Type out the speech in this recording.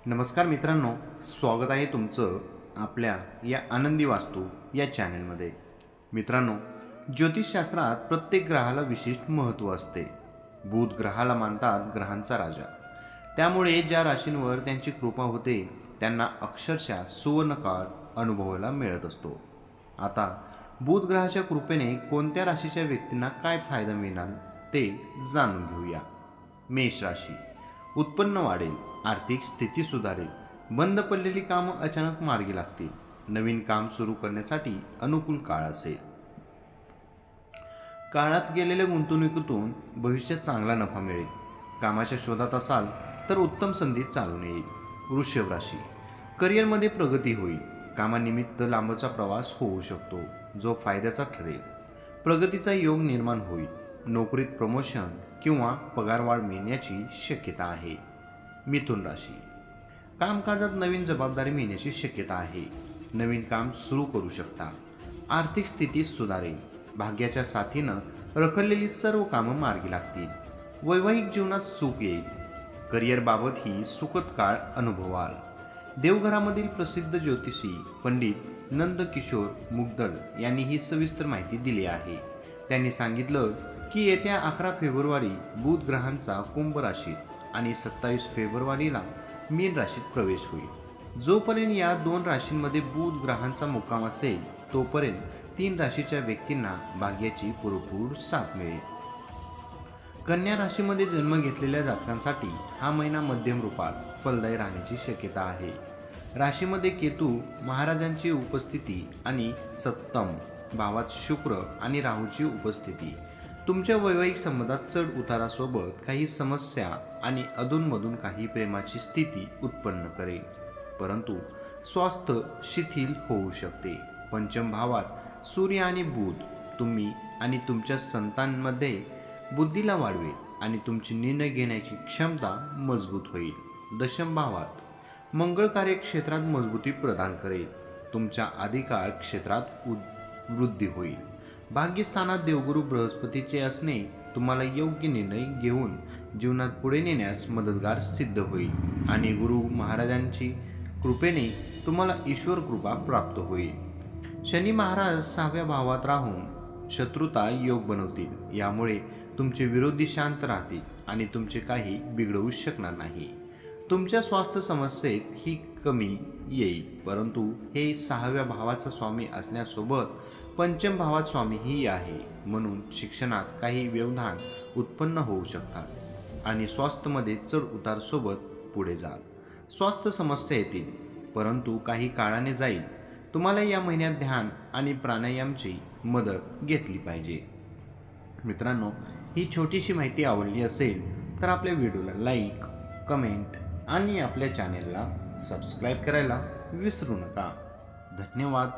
नमस्कार मित्रांनो, स्वागत आहे तुमचं आपल्या या आनंदी वास्तू या चॅनलमध्ये. मित्रांनो, ज्योतिषशास्त्रात प्रत्येक ग्रहाला विशिष्ट महत्त्व असते. बुध ग्रहाला मानतात ग्रहांचा राजा. त्यामुळे ज्या राशींवर त्यांची कृपा होते त्यांना अक्षरशः सुवर्णकाळ अनुभवायला मिळत असतो. आता बुध ग्रहाच्या कृपेने कोणत्या राशीच्या व्यक्तींना काय फायदा मिळणार ते जाणून घेऊया. मेष राशी. उत्पन्न वाढेल, आर्थिक स्थिती सुधारेल, बंद पडलेली कामं अचानक मार्गी लागतील, नवीन काम सुरू करण्यासाठी अनुकूल काळ असेल. काळात गेलेल्या गुंतवणुकीतून भविष्यात चांगला नफा मिळेल. कामाच्या शोधात असाल तर उत्तम संधी चालून येईल. वृषभ राशी. करिअरमध्ये प्रगती होईल, कामानिमित्त लांबचा प्रवास होऊ शकतो जो फायद्याचा ठरेल. प्रगतीचा योग निर्माण होईल. नोकरीत प्रमोशन किंवा पगारवाढ मिळण्याची शक्यता आहे. मिथुन राशी. कामकाजात नवीन जबाबदारी मिळण्याची शक्यता आहे. नवीन काम सुरू करू शकता. आर्थिक स्थिती सुधारेल. भाग्याच्या साथीनं रखडलेली सर्व कामं मार्गी लागतील. वैवाहिक जीवनात सुख येईल. करिअरबाबतही सुखद काळ अनुभवाल. देवघरामधील प्रसिद्ध ज्योतिषी पंडित नंदकिशोर मुग्दल यांनी ही सविस्तर माहिती दिली आहे. त्यांनी सांगितलं की येत्या 11 फेब्रुवारी बुध ग्रहांचा कुंभ राशीत आणि 27 फेब्रुवारीला मीन राशीत प्रवेश होईल. जोपर्यंत या दोन राशींमध्ये बुध ग्रहांचा मुक्काम असेल तोपर्यंत 3 राशीच्या व्यक्तींना भाग्याची पुरेपूर साथ मिळेल. कन्या राशीमध्ये जन्म घेतलेल्या जातकांसाठी हा महिना मध्यम रूपात फलदायी राहण्याची शक्यता आहे. राशीमध्ये केतू महाराजांची उपस्थिती आणि सप्तम भावात शुक्र आणि राहूची उपस्थिती तुमच्या वैवाहिक संबंधात चढ उतारासोबत काही समस्या आणि अधूनमधून काही प्रेमाची स्थिती उत्पन्न करेल. परंतु स्वास्थ्य शिथिल होऊ शकते. पंचम भावात सूर्य आणि बुध तुम्ही आणि तुमच्या संतांमध्ये बुद्धीला वाढवेल आणि तुमची निर्णय घेण्याची क्षमता मजबूत होईल. दशम भावात मंगळ कार्यक्षेत्रात मजबूती प्रदान करेल. तुमच्या अधिकार क्षेत्रात वृद्धी होईल. भाग्यस्थानात देवगुरु बृहस्पतीचे असणे तुम्हाला योग्य निर्णय घेऊन जीवनात पुढे नेण्यास मदतगार सिद्ध होईल आणि गुरु महाराजांची कृपेने तुम्हाला ईश्वर कृपा प्राप्त होईल. शनी महाराज 6व्या भावात राहून शत्रुता योग बनवतील. यामुळे तुमचे विरोधी शांत राहतील आणि तुमचे काही बिघडवू शकणार नाही. तुमच्या स्वास्थ्य समस्येत ही कमी येईल, परंतु हे 6व्या भावाचा स्वामी असण्यासोबत पंचम भावात स्वामीही आहे, म्हणून शिक्षणात काही व्यवधान उत्पन्न होऊ शकतात आणि स्वास्थ्यामध्ये चढ उतार सोबत पुढे जाल. स्वास्थ्य समस्या येतील, परंतु काही काळाने जाईल. तुम्हाला या महिन्यात ध्यान आणि प्राणायामची मदत घेतली पाहिजे. मित्रांनो, ही छोटीशी माहिती आवडली असेल तर आपल्या व्हिडिओला लाईक, कमेंट आणि आपल्या चॅनेलला सबस्क्राईब करायला विसरू नका. धन्यवाद.